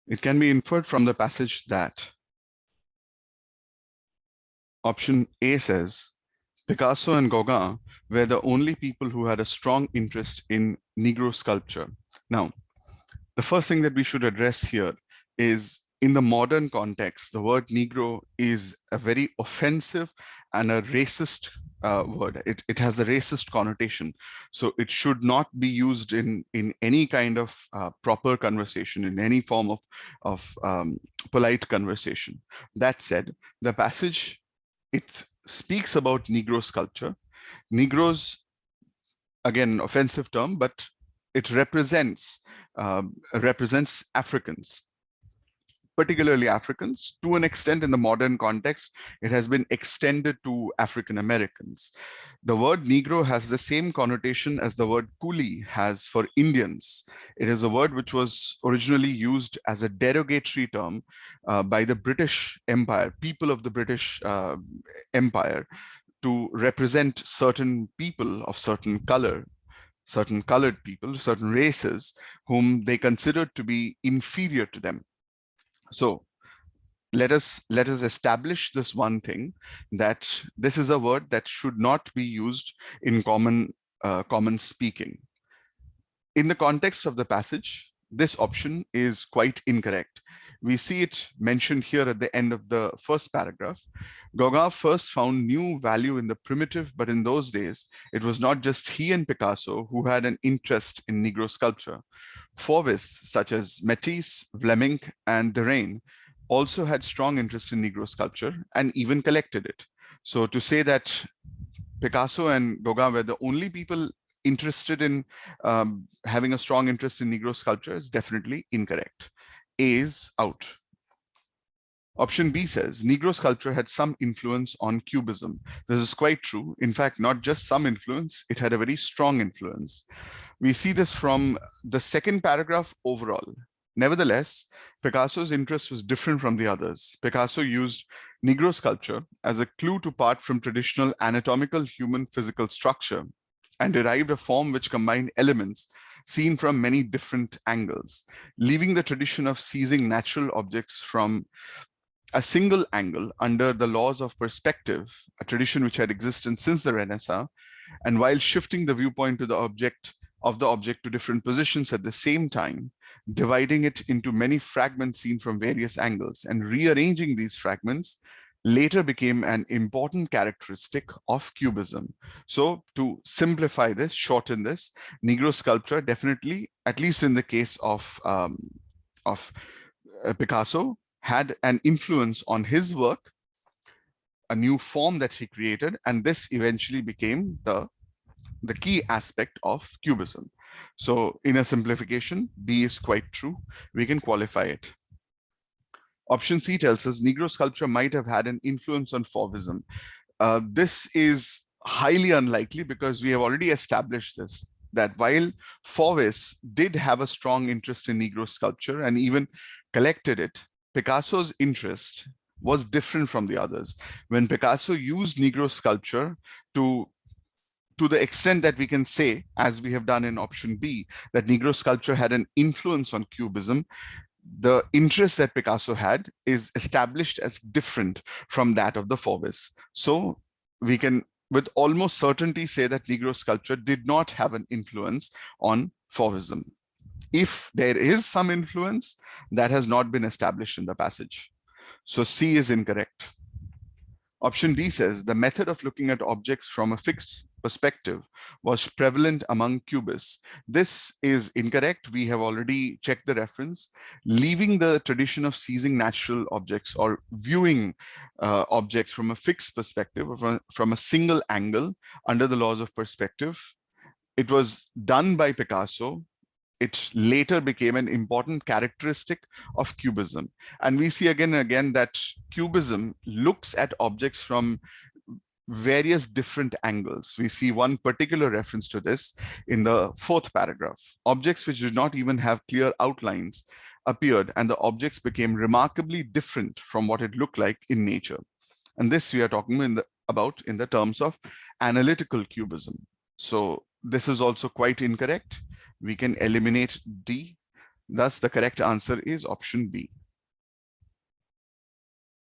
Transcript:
It can be inferred from the passage that option A says, Picasso and Gauguin were the only people who had a strong interest in Negro sculpture. Now, the first thing that we should address here is in the modern context, the word Negro is a very offensive and a racist word. It has a racist connotation. So it should not be used in any kind of proper conversation, in any form of polite conversation. That said, the passage, it speaks about Negro sculpture. Negroes, again, offensive term, but it represents Africans, particularly Africans. To an extent, in the modern context, it has been extended to African Americans. The word Negro has the same connotation as the word coolie has for Indians. It is a word which was originally used as a derogatory term by the British Empire, people of the British Empire, to represent certain people of certain color, certain colored people, certain races, whom they considered to be inferior to them. So let us establish this one thing, that this is a word that should not be used in common speaking. In the context of the passage, this option is quite incorrect. We see it mentioned here at the end of the first paragraph. Gauguin first found new value in the primitive, but in those days, it was not just he and Picasso who had an interest in Negro sculpture. Fauvists such as Matisse, Vlaminck, and Derain also had strong interest in Negro sculpture and even collected it. So to say that Picasso and Gauguin were the only people interested in having a strong interest in Negro sculpture is definitely incorrect. A is out. Option B says Negro sculpture had some influence on Cubism. This is quite true. In fact, not just some influence, it had a very strong influence. We see this from the second paragraph overall. Nevertheless, Picasso's interest was different from the others. Picasso used Negro sculpture as a clue to part from traditional anatomical human physical structure and derived a form which combined elements seen from many different angles, leaving the tradition of seizing natural objects from a single angle under the laws of perspective, a tradition which had existed since the Renaissance, and while shifting the viewpoint to the object to different positions at the same time, dividing it into many fragments seen from various angles, and rearranging these fragments later became an important characteristic of Cubism. So to simplify this, shorten this, Negro sculpture definitely, at least in the case of Picasso, had an influence on his work, a new form that he created, and this eventually became the key aspect of Cubism. So in a simplification, B is quite true. We can qualify it. Option C tells us Negro sculpture might have had an influence on Fauvism. This is highly unlikely because we have already established this, that while Fauvis did have a strong interest in Negro sculpture and even collected it, Picasso's interest was different from the others. When Picasso used Negro sculpture to the extent that we can say, as we have done in option B, that Negro sculpture had an influence on Cubism, the interest that Picasso had is established as different from that of the Fauvists. So we can with almost certainty say that Negro sculpture did not have an influence on Fauvism. If there is some influence, that has not been established in the passage. So C is incorrect. Option D says the method of looking at objects from a fixed perspective was prevalent among Cubists. This is incorrect. We have already checked the reference. Leaving the tradition of seizing natural objects or viewing objects from a fixed perspective, or from a single angle under the laws of perspective, it was done by Picasso. It later became an important characteristic of Cubism. And we see again and again that Cubism looks at objects from various different angles. We see one particular reference to this in the fourth paragraph. Objects which did not even have clear outlines appeared, and the objects became remarkably different from what it looked like in nature. And this we are talking about in the terms of analytical Cubism. So this is also quite incorrect. We can eliminate D. Thus, the correct answer is option B.